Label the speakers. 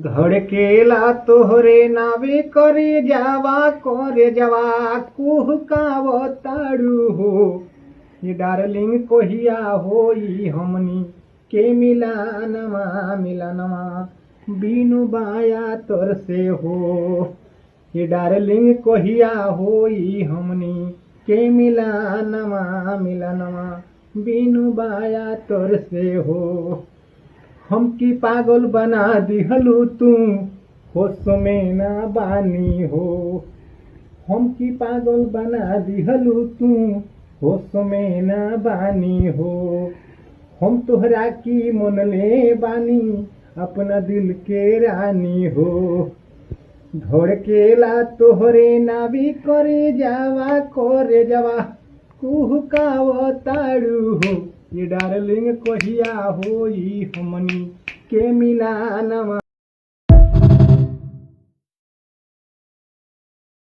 Speaker 1: धड़केला तोहरे नावे करे जावा कुहकावताड़ू हो। ये डार्लिंग कोहिया होई हमनी के मिलानमा बीनु बाया तोर से हो। ये डार्लिंग कोहिया होई हमनी के मिलानमा बीनु बाया तोर से हो। हमकी पागल बना दिहलू तू होश में ना बानी हो। हमकी पागल बना दिहलू तू होश में ना बानी हो। हम तोहरा की मनले बानी अपना दिल के रानी हो। धड़केला तोहरे नावी करे जावा कुहकावताड़ू हो। ये डार्लिंग कोहिया होई हमनी के मिलानमा